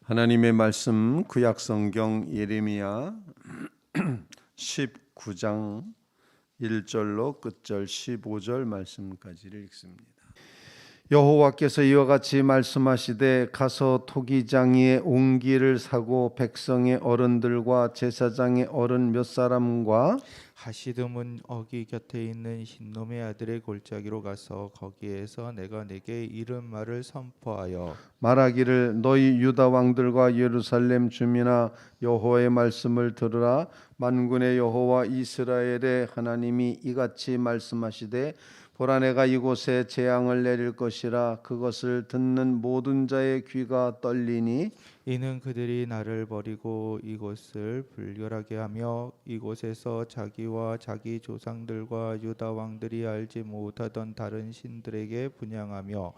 하나님의 말씀 구약성경 예레미야 19장 1절로 끝절 15절 말씀까지를 읽습니다. 여호와께서 이와 같이 말씀하시되 가서 토기장이의 옹기를 사고 백성의 어른들과 제사장의 어른 몇 사람과 하시드문 어기 곁에 있는 흰놈의 아들의 골짜기로 가서 거기에서 내가 내게 이른 말을 선포하여 말하기를 너희 유다 왕들과 예루살렘 주민아 여호와의 말씀을 들으라. 만군의 여호와 이스라엘의 하나님이 이같이 말씀하시되 보라 내가 이곳에 재앙을 내릴 것이라. 그것을 듣는 모든 자의 귀가 떨리니 이는 그들이 나를 버리고 이곳을 불결하게 하며 이곳에서 자기와 자기 조상들과 유다 왕들이 알지 못하던 다른 신들에게 분향하며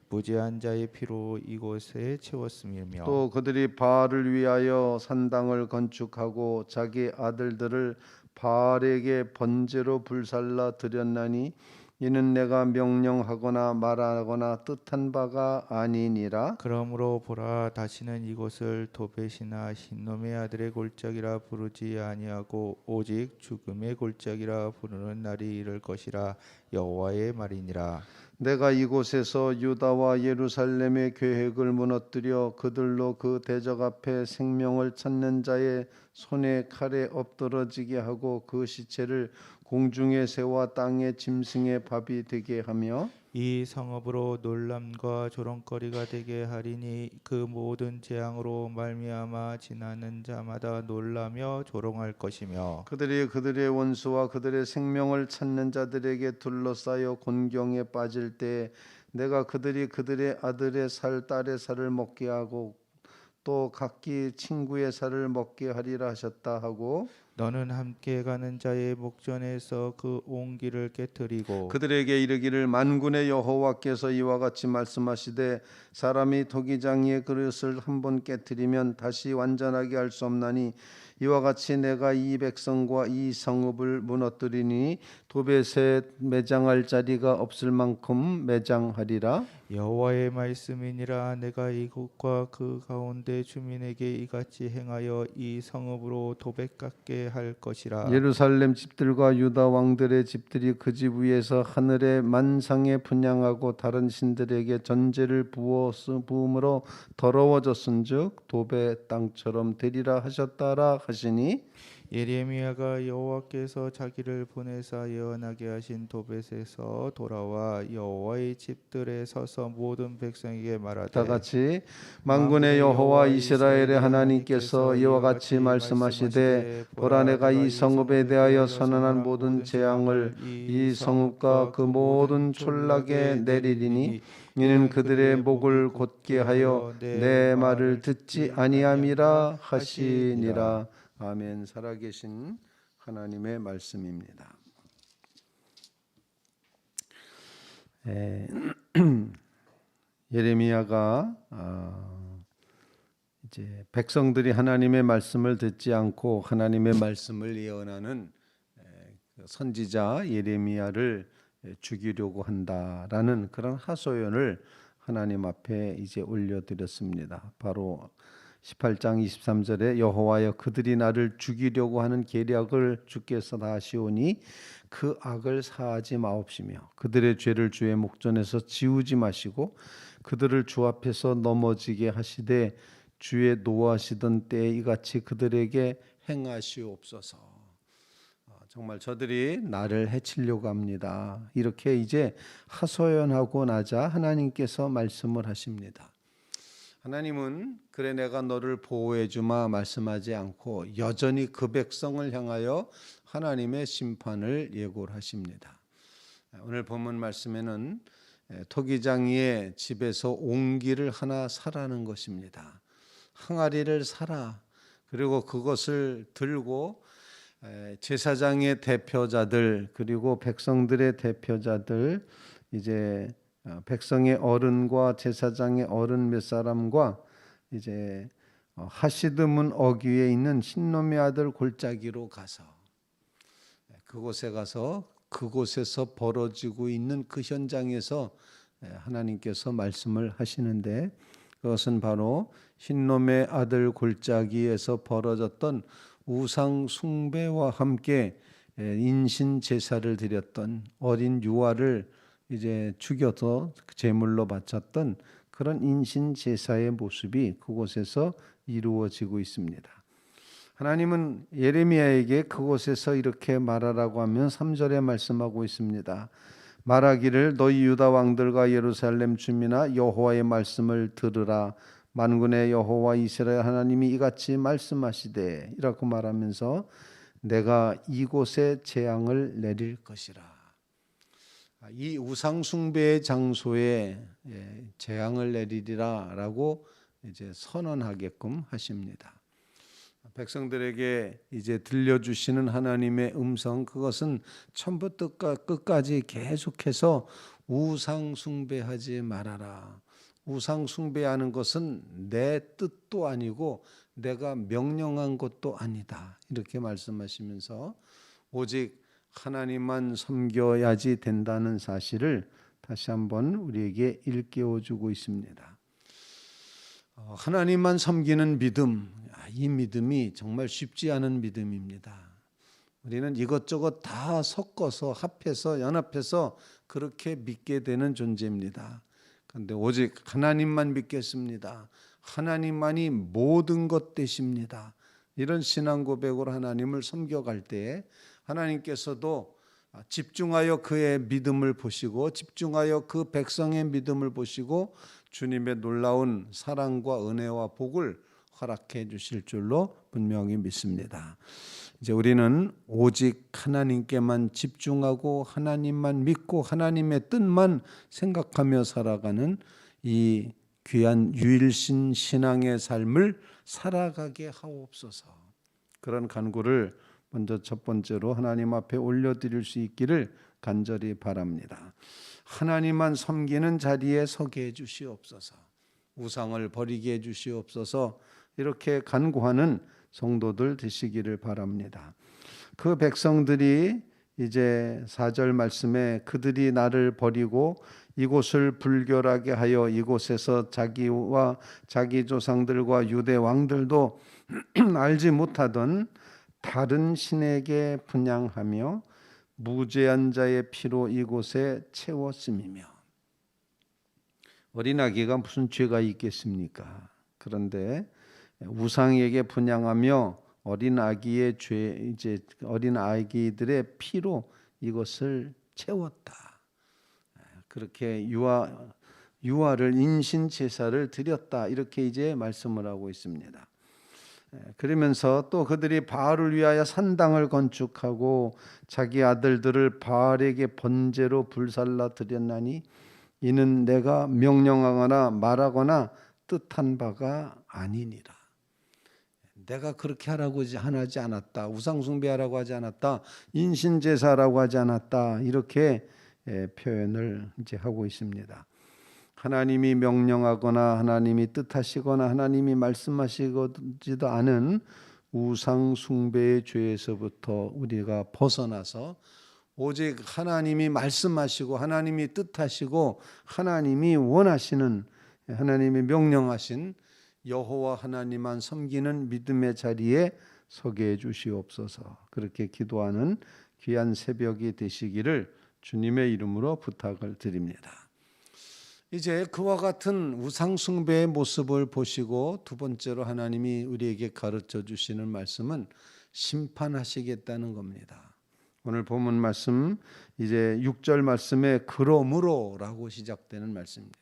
무죄한 자의 피로 이곳에 채웠음이며 또 그들이 바알을 위하여 산당을 건축하고 자기 아들들을 바알에게 번제로 불살라 드렸나니 이는 내가 명령하거나 말하거나 뜻한 바가 아니니라. 그러므로 보라 다시는 이곳을 도벳이나 흰놈의 아들의 골짜기라 부르지 아니하고 오직 죽음의 골짜기라 부르는 날이 이를 것이라 여호와의 말이니라. 내가 이곳에서 유다와 예루살렘의 계획을 무너뜨려 그들로 그 대적 앞에 생명을 찾는 자의 손에 칼에 엎드러지게 하고 그 시체를 공중의 새와 땅의 짐승의 밥이 되게 하며 이 성읍으로 놀람과 조롱거리가 되게 하리니 그 모든 재앙으로 말미암아 지나는 자마다 놀라며 조롱할 것이며 그들이 그들의 원수와 그들의 생명을 찾는 자들에게 둘러싸여 곤경에 빠질 때 내가 그들이 그들의 아들의 살 딸의 살을 먹게 하고 또 각기 친구의 살을 먹게 하리라 하셨다 하고 너는 함께 가는 자의 목전에서 그 옹기를 깨뜨리고 그들에게 이르기를 만군의 여호와께서 이와 같이 말씀하시되 사람이 토기장이의 그릇을 한번 깨뜨리면 다시 완전하게 할 수 없나니 이와 같이 내가 이 백성과 이 성읍을 무너뜨리니 도벳에 매장할 자리가 없을 만큼 매장하리라. 여호와의 말씀이니라. 내가 이곳과 그 가운데 주민에게 이같이 행하여 이 성읍으로 도백 같게 할 것이라. 예루살렘 집들과 유다 왕들의 집들이 그 집 위에서 하늘의 만상에 분향하고 다른 신들에게 전제를 부음으로 더러워졌은즉 도배 땅처럼 되리라 하셨다라 하시니 예레미야가 여호와께서 자기를 보내사 예언하게 하신 도벳에서 돌아와 여호와의 집들에 서서 모든 백성에게 말하되 다 같이 만군의 여호와 이스라엘의 하나님께서 이와 같이 말씀하시되 보라 내가 이 성읍에 대하여 선언한 모든 재앙을 이 성읍과 그 모든 촌락에 내리리니 이는 그들의 목을 곧게 하여 내 말을 듣지 아니함이라 하시니라. 아멘. 살아계신 하나님의 말씀입니다. 예레미야가 이제 백성들이 하나님의 말씀을 듣지 않고 하나님의 말씀을 예언하는 선지자 예레미야를 죽이려고 한다라는 그런 하소연을 하나님 앞에 이제 올려드렸습니다. 바로 18장 23절에 여호와여 그들이 나를 죽이려고 하는 계략을 주께서 다 아시오니 그 악을 사하지 마옵시며 그들의 죄를 주의 목전에서 지우지 마시고 그들을 주 앞에서 넘어지게 하시되 주의 노하시던 때에 이같이 그들에게 행하시옵소서. 정말 저들이 나를 해치려고 합니다. 이렇게 이제 하소연하고 나자 하나님께서 말씀을 하십니다. 하나님은 그래 내가 너를 보호해 주마 말씀하지 않고 여전히 그 백성을 향하여 하나님의 심판을 예고를 하십니다. 오늘 본문 말씀에는 토기장이의 집에서 옹기를 하나 사라는 것입니다. 항아리를 사라. 그리고 그것을 들고 제사장의 대표자들 그리고 백성들의 대표자들 이제 백성의 어른과 제사장의 어른 몇 사람과 이제 하시드문 어귀에 있는 흰놈의 아들 골짜기로 가서 그곳에 가서 그곳에서 벌어지고 있는 그 현장에서 하나님께서 말씀을 하시는데 그것은 바로 흰놈의 아들 골짜기에서 벌어졌던 우상 숭배와 함께 인신 제사를 드렸던 어린 유아를 이제 죽여서 제물로 바쳤던 그런 인신 제사의 모습이 그곳에서 이루어지고 있습니다. 하나님은 예레미야에게 그곳에서 이렇게 말하라고 하면 3절에 말씀하고 있습니다. 말하기를 너희 유다 왕들과 예루살렘 주민아 여호와의 말씀을 들으라. 만군의 여호와 이스라엘 하나님이 이같이 말씀하시되 이라고 말하면서 내가 이곳에 재앙을 내릴 것이라. 이 우상 숭배의 장소에 재앙을 내리리라라고 이제 선언하게끔 하십니다. 백성들에게 이제 들려주시는 하나님의 음성, 그것은 처음부터 끝까지 계속해서 우상 숭배하지 말아라. 우상 숭배하는 것은 내 뜻도 아니고 내가 명령한 것도 아니다. 이렇게 말씀하시면서 오직 하나님만 섬겨야지 된다는 사실을 다시 한번 우리에게 일깨워 주고 있습니다. 하나님만 섬기는 믿음, 이 믿음이 정말 쉽지 않은 믿음입니다. 우리는 이것저것 다 섞어서 합해서 연합해서 그렇게 믿게 되는 존재입니다. 그런데 오직 하나님만 믿겠습니다. 하나님만이 모든 것 되십니다. 이런 신앙 고백으로 하나님을 섬겨갈 때에 하나님께서도 집중하여 그의 믿음을 보시고 집중하여 그 백성의 믿음을 보시고 주님의 놀라운 사랑과 은혜와 복을 허락해 주실 줄로 분명히 믿습니다. 이제 우리는 오직 하나님께만 집중하고 하나님만 믿고 하나님의 뜻만 생각하며 살아가는 이 귀한 유일신 신앙의 삶을 살아가게 하옵소서. 그런 간구를 먼저 첫 번째로 하나님 앞에 올려드릴 수 있기를 간절히 바랍니다. 하나님만 섬기는 자리에 서게 해 주시옵소서. 우상을 버리게 해 주시옵소서. 이렇게 간구하는 성도들 되시기를 바랍니다. 그 백성들이 이제 4절 말씀에 그들이 나를 버리고 이곳을 불결하게 하여 이곳에서 자기와 자기 조상들과 유대 왕들도 알지 못하던 다른 신에게 분향하며 무죄한 자의 피로 이곳에 채웠음이며. 어린아기가 무슨 죄가 있겠습니까? 그런데 우상에게 분향하며 어린아기의 죄, 이제 어린아기들의 피로 이것을 채웠다. 그렇게 유아를 인신 제사를 드렸다. 이렇게 이제 말씀을 하고 있습니다. 그러면서 또 그들이 바알을 위하여 산당을 건축하고 자기 아들들을 바알에게 번제로 불살라 드렸나니 이는 내가 명령하거나 말하거나 뜻한 바가 아니니라. 내가 그렇게 하라고 하지 않았다. 우상숭배하라고 하지 않았다. 인신제사라고 하지 않았다. 이렇게 표현을 이제 하고 있습니다. 하나님이 명령하거나 하나님이 뜻하시거나 하나님이 말씀하시지도 않은 우상 숭배의 죄에서부터 우리가 벗어나서 오직 하나님이 말씀하시고 하나님이 뜻하시고 하나님이 원하시는 하나님이 명령하신 여호와 하나님만 섬기는 믿음의 자리에 서게 해 주시옵소서. 그렇게 기도하는 귀한 새벽이 되시기를 주님의 이름으로 부탁을 드립니다. 이제 그와 같은 우상 숭배의 모습을 보시고 두 번째로 하나님이 우리에게 가르쳐 주시는 말씀은 심판하시겠다는 겁니다. 오늘 본문 말씀 이제 6절 말씀에 그러므로라고 시작되는 말씀입니다.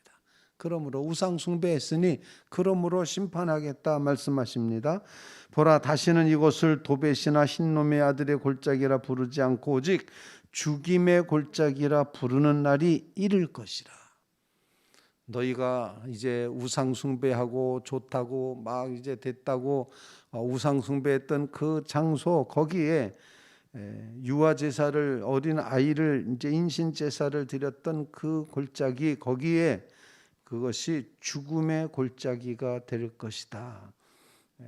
그러므로 우상 숭배했으니 그러므로 심판하겠다 말씀하십니다. 보라 다시는 이곳을 도벳이나 흰놈의 아들의 골짜기라 부르지 않고 오직 죽임의 골짜기라 부르는 날이 이를 것이라. 너희가 이제 우상 숭배하고 좋다고 막 이제 됐다고 우상 숭배했던 그 장소 거기에 유아 제사를 어린 아이를 이제 인신 제사를 드렸던 그 골짜기 거기에 그것이 죽음의 골짜기가 될 것이다.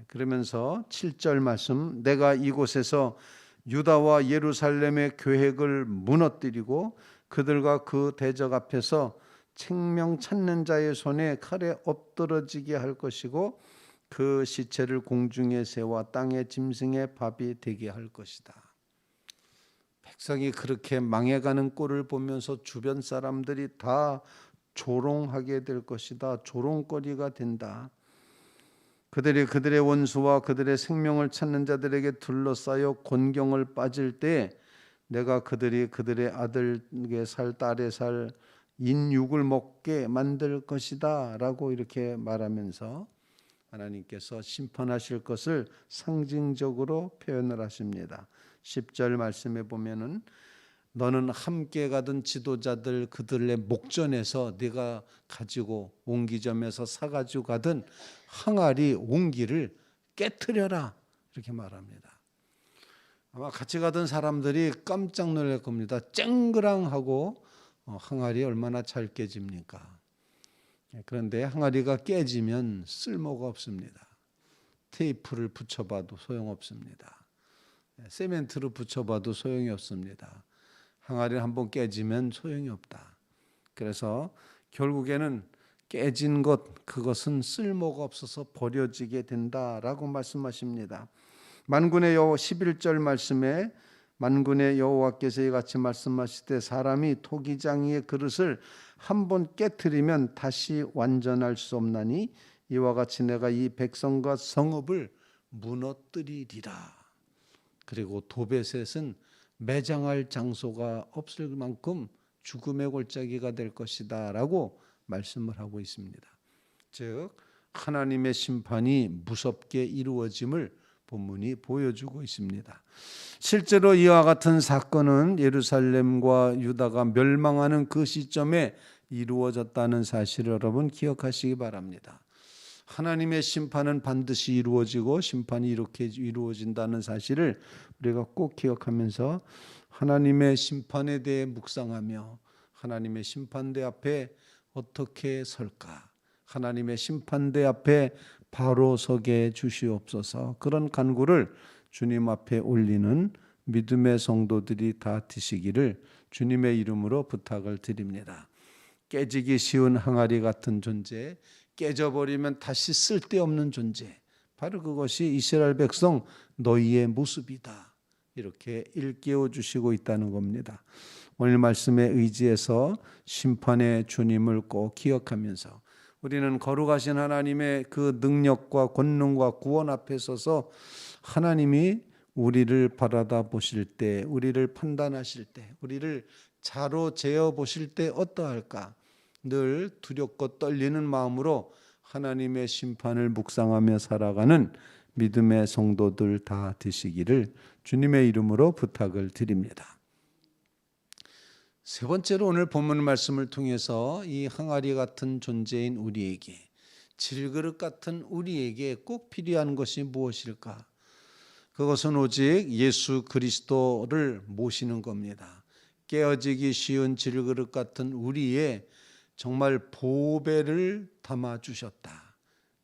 그러면서 7절 말씀 내가 이곳에서 유다와 예루살렘의 계획을 무너뜨리고 그들과 그 대적 앞에서 생명 찾는 자의 손에 칼에 엎드러지게 할 것이고 그 시체를 공중의 새와 땅의 짐승의 밥이 되게 할 것이다. 백성이 그렇게 망해가는 꼴을 보면서 주변 사람들이 다 조롱하게 될 것이다. 조롱거리가 된다. 그들이 그들의 원수와 그들의 생명을 찾는 자들에게 둘러싸여 곤경을 빠질 때 내가 그들이 그들의 아들에게 살 딸에 살 인육을 먹게 만들 것이다 라고 이렇게 말하면서 하나님께서 심판하실 것을 상징적으로 표현을 하십니다. 10절 말씀에 보면은 너는 함께 가던 지도자들 그들의 목전에서 네가 가지고 옹기점에서 사가지고 가던 항아리 옹기를 깨트려라 이렇게 말합니다. 아마 같이 가던 사람들이 깜짝 놀랄 겁니다. 쨍그랑하고 항아리 얼마나 잘 깨집니까? 그런데 항아리가 깨지면 쓸모가 없습니다. 테이프를 붙여봐도 소용없습니다. 세멘트를 붙여봐도 소용이 없습니다. 항아리를 한번 깨지면 소용이 없다. 그래서 결국에는 깨진 것 그것은 쓸모가 없어서 버려지게 된다라고 말씀하십니다. 만군의 여호와 11절 말씀에 만군의 여호와께서 이같이 말씀하시되 사람이 토기장이의 그릇을 한번 깨트리면 다시 완전할 수 없나니 이와 같이 내가 이 백성과 성읍을 무너뜨리리라. 그리고 도베셋은 매장할 장소가 없을 만큼 죽음의 골짜기가 될 것이다 라고 말씀을 하고 있습니다. 즉 하나님의 심판이 무섭게 이루어짐을 본문이 보여주고 있습니다. 실제로 이와 같은 사건은 예루살렘과 유다가 멸망하는 그 시점에 이루어졌다는 사실을 여러분 기억하시기 바랍니다. 하나님의 심판은 반드시 이루어지고 심판이 이렇게 이루어진다는 사실을 우리가 꼭 기억하면서 하나님의 심판에 대해 묵상하며 하나님의 심판대 앞에 어떻게 설까? 하나님의 심판대 앞에 바로 서게 주시옵소서. 그런 간구를 주님 앞에 올리는 믿음의 성도들이 다 되시기를 주님의 이름으로 부탁을 드립니다. 깨지기 쉬운 항아리 같은 존재, 깨져버리면 다시 쓸데없는 존재, 바로 그것이 이스라엘 백성 너희의 모습이다. 이렇게 일깨워 주시고 있다는 겁니다. 오늘 말씀에 의지해서 심판의 주님을 꼭 기억하면서 우리는 거룩하신 하나님의 그 능력과 권능과 구원 앞에 서서 하나님이 우리를 바라다 보실 때, 우리를 판단하실 때, 우리를 자로 재어 보실 때 어떠할까? 늘 두렵고 떨리는 마음으로 하나님의 심판을 묵상하며 살아가는 믿음의 성도들 다 되시기를 주님의 이름으로 부탁을 드립니다. 세 번째로 오늘 본문 말씀을 통해서 이 항아리 같은 존재인 우리에게, 질그릇 같은 우리에게 꼭 필요한 것이 무엇일까? 그것은 오직 예수 그리스도를 모시는 겁니다. 깨어지기 쉬운 질그릇 같은 우리의 정말 보배를 담아주셨다.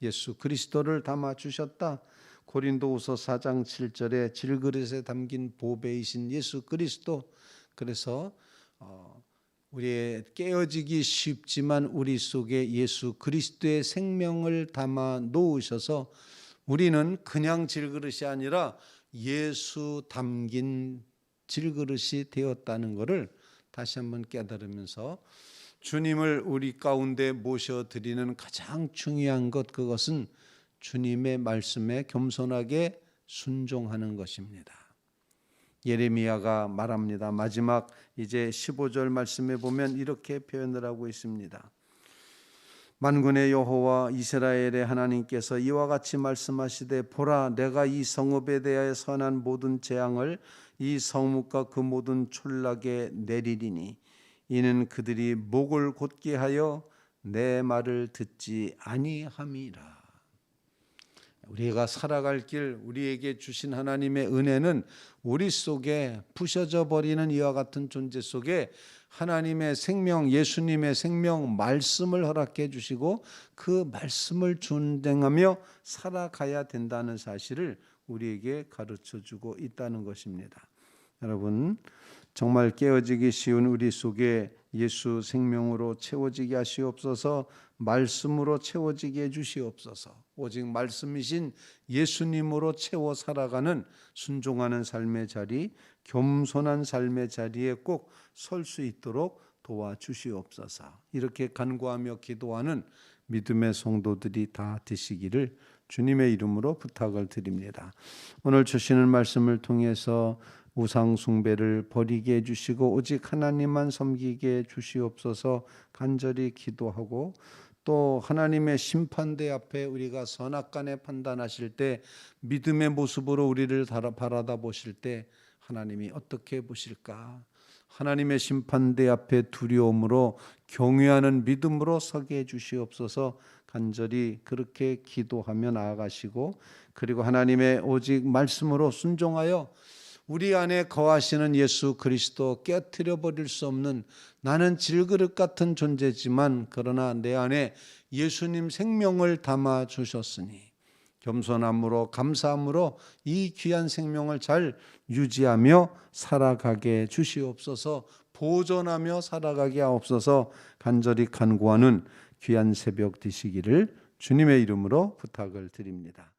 예수 그리스도를 담아주셨다. 고린도후서 4장 7절에 질그릇에 담긴 보배이신 예수 그리스도. 그래서 우리의 깨어지기 쉽지만 우리 속에 예수 그리스도의 생명을 담아 놓으셔서 우리는 그냥 질그릇이 아니라 예수 담긴 질그릇이 되었다는 것을 다시 한번 깨달으면서 주님을 우리 가운데 모셔드리는 가장 중요한 것, 그것은 주님의 말씀에 겸손하게 순종하는 것입니다. 예레미야가 말합니다. 마지막 이제 15절 말씀에 보면 이렇게 표현을 하고 있습니다. 만군의 여호와 이스라엘의 하나님께서 이와 같이 말씀하시되 보라 내가 이 성읍에 대하여 선한 모든 재앙을 이 성읍과 그 모든 촌락에 내리리니 이는 그들이 목을 곧게 하여 내 말을 듣지 아니함이라. 우리가 살아갈 길, 우리에게 주신 하나님의 은혜는 우리 속에 부셔져 버리는 이와 같은 존재 속에 하나님의 생명, 예수님의 생명 말씀을 허락해 주시고 그 말씀을 준행하며 살아가야 된다는 사실을 우리에게 가르쳐 주고 있다는 것입니다. 여러분, 정말 깨어지기 쉬운 우리 속에 예수 생명으로 채워지게 하시옵소서. 말씀으로 채워지게 해주시옵소서. 오직 말씀이신 예수님으로 채워 살아가는 순종하는 삶의 자리, 겸손한 삶의 자리에 꼭 설 수 있도록 도와주시옵소서. 이렇게 간구하며 기도하는 믿음의 성도들이 다 되시기를 주님의 이름으로 부탁을 드립니다. 오늘 주시는 말씀을 통해서 우상 숭배를 버리게 해주시고 오직 하나님만 섬기게 해주시옵소서. 간절히 기도하고, 또 하나님의 심판대 앞에 우리가 선악간에 판단하실 때 믿음의 모습으로 우리를 바라다 보실 때 하나님이 어떻게 보실까? 하나님의 심판대 앞에 두려움으로 경외하는 믿음으로 서게 해주시옵소서. 간절히 그렇게 기도하며 나아가시고, 그리고 하나님의 오직 말씀으로 순종하여 우리 안에 거하시는 예수 그리스도 깨트려 버릴 수 없는, 나는 질그릇 같은 존재지만 그러나 내 안에 예수님 생명을 담아 주셨으니 겸손함으로 감사함으로 이 귀한 생명을 잘 유지하며 살아가게 주시옵소서. 보존하며 살아가게 하옵소서. 간절히 간구하는 귀한 새벽 되시기를 주님의 이름으로 부탁을 드립니다.